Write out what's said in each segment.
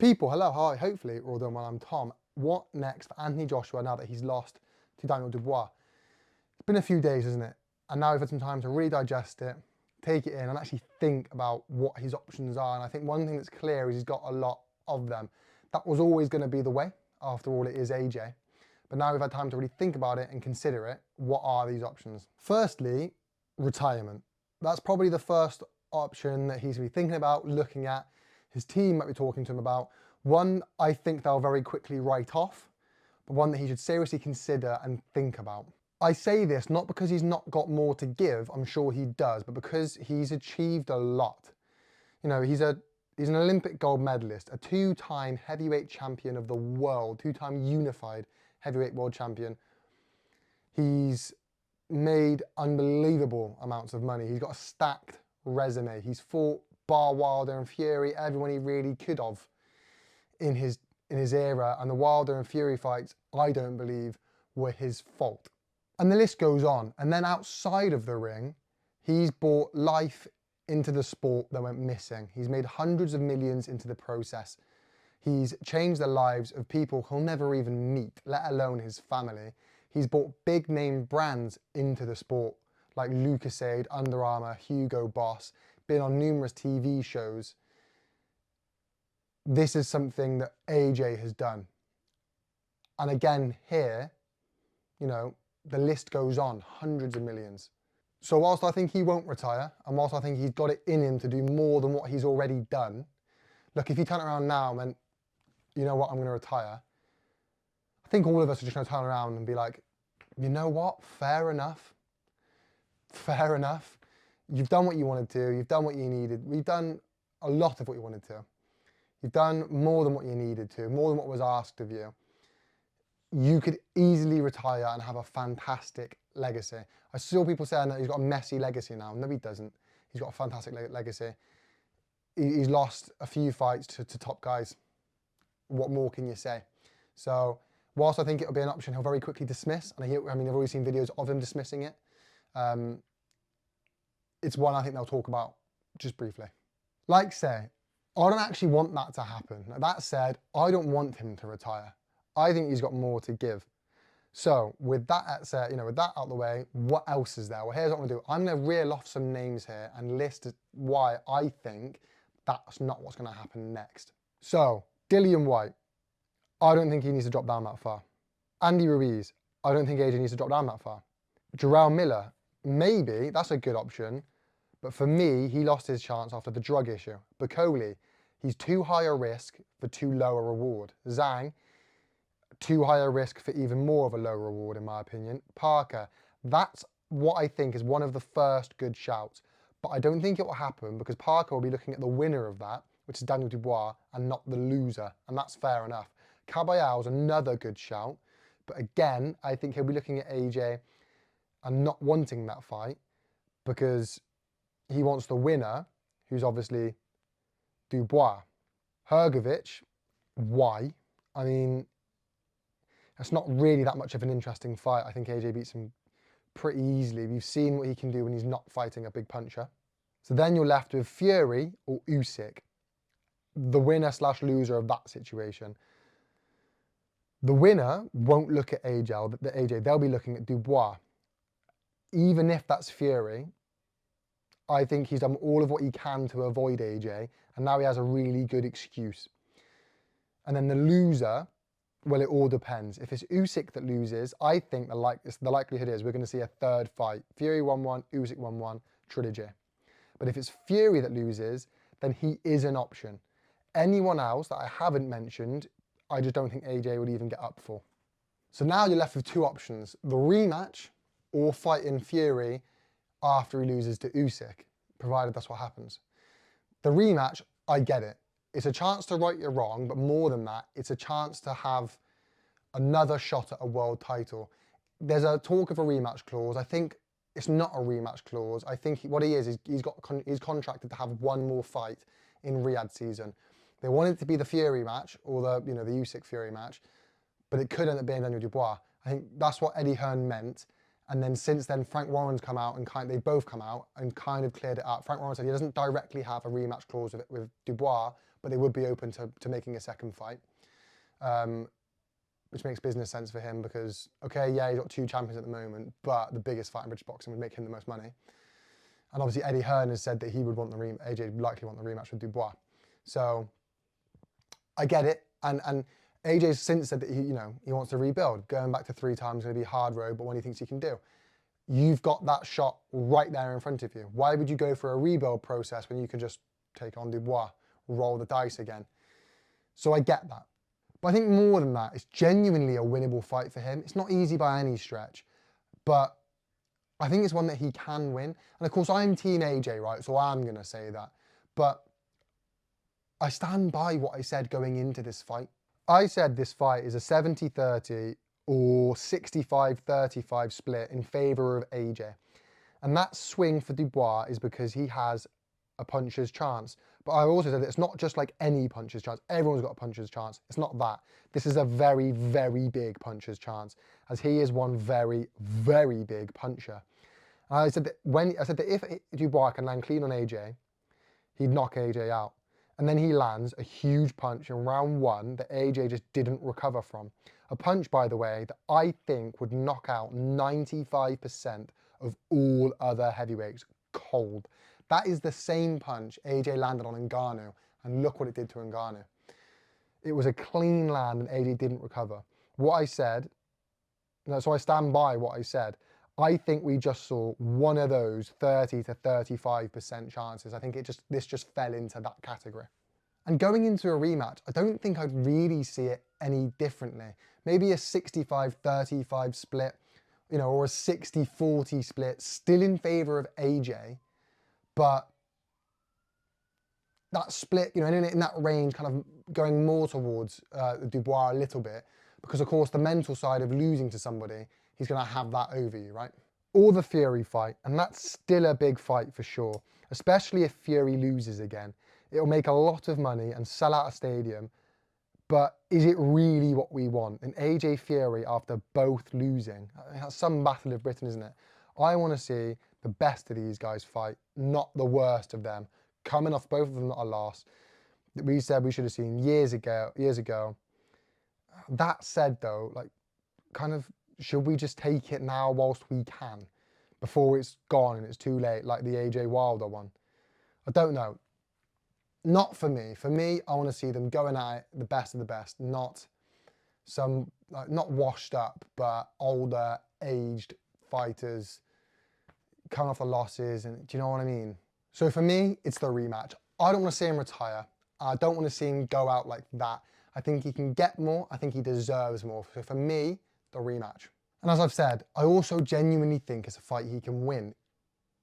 People, hello, hi, hopefully we're all doing well. I'm Tom. What next for Anthony Joshua now that he's lost to Daniel Dubois? It's been a few days, isn't it? And now we've had some time to really digest it, take it in, and actually think about what his options are. And I think one thing that's clear is he's got a lot of them. That was always going to be the way. After all, it is AJ. But now we've had time to really think about it and consider it. What are these options? Firstly, retirement. That's probably the first option that he's going to be thinking about, looking at. His team might be talking to him about. One I think they'll very quickly write off, but one that he should seriously consider and think about. I say this not because he's not got more to give, I'm sure he does, but because he's achieved a lot. You know, he's an Olympic gold medalist, a two-time heavyweight champion of the world, two-time unified heavyweight world champion. He's made unbelievable amounts of money. He's got a stacked resume. He's fought bar Wilder and Fury, everyone he really could have in his era, and the Wilder and Fury fights, I don't believe, were his fault. And the list goes on. And then outside of the ring, he's brought life into the sport that went missing. He's made hundreds of millions into the process. He's changed the lives of people he'll never even meet, let alone his family. He's brought big name brands into the sport, like Lucozade, Under Armour, Hugo Boss, been on numerous TV shows. This is something that AJ has done. And again, here, you know, the list goes on, hundreds of millions. So whilst I think he won't retire, and whilst I think he's got it in him to do more than what he's already done, look, if he turned around now and went, you know what, I'm going to retire, I think all of us are just going to turn around and be like, you know what, fair enough. Fair enough. You've done what you wanted to, you've done what you needed. We've done a lot of what you wanted to. You've done more than what you needed to, more than what was asked of you. You could easily retire and have a fantastic legacy. I saw people saying that he's got a messy legacy now. No, he doesn't. He's got a fantastic legacy. He's lost a few fights to top guys. What more can you say? So whilst I think it'll be an option he'll very quickly dismiss, and I've already seen videos of him dismissing it, it's one I think they'll talk about just briefly. Like say, I don't actually want that to happen. That said, I don't want him to retire. I think he's got more to give. So with that said, with that out of the way, what else is there? Well, here's what I'm gonna do. I'm gonna reel off some names here and list why I think that's not what's gonna happen next. So Dillian White, I don't think he needs to drop down that far. Andy Ruiz, I don't think AJ needs to drop down that far. Jarrell Miller, maybe, that's a good option. But for me, he lost his chance after the drug issue. Bakoli, he's too high a risk for too low a reward. Zhang, too high a risk for even more of a low reward, in my opinion. Parker, that's what I think is one of the first good shouts. But I don't think it will happen because Parker will be looking at the winner of that, which is Daniel Dubois, and not the loser. And that's fair enough. Caballero's another good shout. But again, I think he'll be looking at AJ and not wanting that fight because he wants the winner, who's obviously Dubois. Hrgovic, why? I mean, it's not really that much of an interesting fight. I think AJ beats him pretty easily. We've seen what he can do when he's not fighting a big puncher. So then you're left with Fury or Usyk, the winner/loser of that situation. The winner won't look at AJ, they'll be looking at Dubois. Even if that's Fury, I think he's done all of what he can to avoid AJ, and now he has a really good excuse. And then the loser, well, it all depends. If it's Usyk that loses, I think the likelihood is we're going to see a third fight. Fury 1-1, Usyk 1-1, trilogy. But if it's Fury that loses, then he is an option. Anyone else that I haven't mentioned, I just don't think AJ would even get up for. So now you're left with two options. The rematch or fighting Fury after he loses to Usyk, provided that's what happens. The rematch, I get it. It's a chance to right your wrong, but more than that, it's a chance to have another shot at a world title. There's a talk of a rematch clause. I think it's not a rematch clause. I think what he is he's contracted to have one more fight in Riyadh season. They want it to be the Fury match or the Usyk Fury match, but it could end up being Daniel Dubois. I think that's what Eddie Hearn meant. And then since then, Frank Warren's come out and they both come out and kind of cleared it up. Frank Warren said he doesn't directly have a rematch clause with Dubois, but they would be open to making a second fight, which makes business sense for him because, okay, yeah, he's got 2 champions at the moment, but the biggest fight in British boxing would make him the most money. And obviously Eddie Hearn has said that he would want AJ would likely want the rematch with Dubois. So I get it. And AJ's since said that he wants to rebuild. Going back to 3 times is going to be a hard road, but what he thinks he can do. You've got that shot right there in front of you. Why would you go for a rebuild process when you can just take on Dubois, roll the dice again? So I get that. But I think more than that, it's genuinely a winnable fight for him. It's not easy by any stretch, but I think it's one that he can win. And of course, I'm Team AJ, right? So I'm going to say that. But I stand by what I said going into this fight. I said this fight is a 70-30 or 65-35 split in favour of AJ. And that swing for Dubois is because he has a puncher's chance. But I also said that it's not just like any puncher's chance. Everyone's got a puncher's chance. It's not that. This is a very, very big puncher's chance, as he is one very, very big puncher. And I said that if Dubois can land clean on AJ, he'd knock AJ out. And then he lands a huge punch in round 1 that AJ just didn't recover from. A punch, by the way, that I think would knock out 95% of all other heavyweights cold. That is the same punch AJ landed on Ngannou, and look what it did to Ngannou. It was a clean land and AJ didn't recover. What I said, so I stand by what I said. I think we just saw one of those 30 to 35% chances. I think this just fell into that category. And going into a rematch, I don't think I'd really see it any differently. Maybe a 65-35 split, or a 60-40 split, still in favour of AJ, but that split, in that range, kind of going more towards Dubois a little bit, because of course the mental side of losing to somebody, he's going to have that over you, right? Or the Fury fight, and that's still a big fight for sure, especially if Fury loses again. It'll make a lot of money and sell out a stadium, but is it really what we want? An AJ Fury after both losing? That's some battle of Britain, isn't it? I want to see the best of these guys fight, not the worst of them. Coming off both of them not a loss that we said we should have seen years ago. That said though, should we just take it now whilst we can, before it's gone and it's too late, like the AJ Wilder one? I don't know. Not for me. For me, I want to see them going at it, the best of the best, not not washed up, but older, aged fighters coming off the losses. And do you know what I mean? So for me, it's the rematch. I don't want to see him retire. I don't want to see him go out like that. I think he can get more. I think he deserves more. So for me, the rematch. And as I've said, I also genuinely think it's a fight he can win.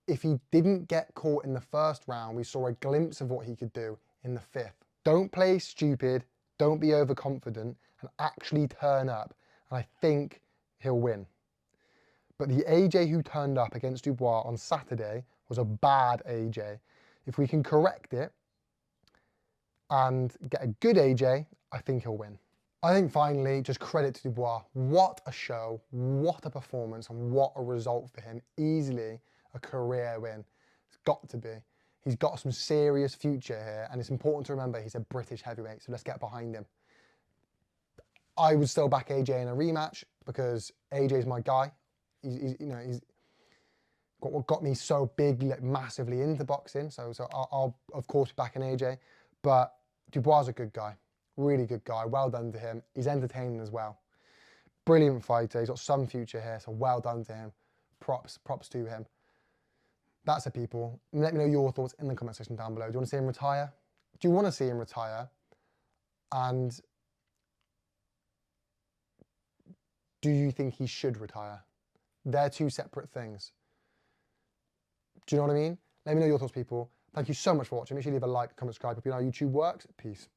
If he didn't get caught in the first round, we saw a glimpse of what he could do in the 5th. Don't play stupid, don't be overconfident, and actually turn up. And I think he'll win. But the AJ who turned up against Dubois on Saturday was a bad AJ. If we can correct it and get a good AJ, I think he'll win. I think finally, just credit to Dubois. What a show, what a performance, and what a result for him. Easily a career win. It's got to be. He's got some serious future here, and it's important to remember he's a British heavyweight, so let's get behind him. I would still back AJ in a rematch because AJ's my guy. He's what got me so big, massively into boxing. So I'll of course be backing AJ, but Dubois is a good guy, really good guy. Well done to him. He's entertaining as well. Brilliant fighter. He's got some future here, so well done to him. Props to him. That's it, people. Let me know your thoughts in the comment section down below. Do you want to see him retire? Do you want to see him retire? And do you think he should retire? They're 2 separate things. Do you know what I mean? Let me know your thoughts, people. Thank you so much for watching. Make sure you leave a like, comment, subscribe if you know how YouTube works. Peace.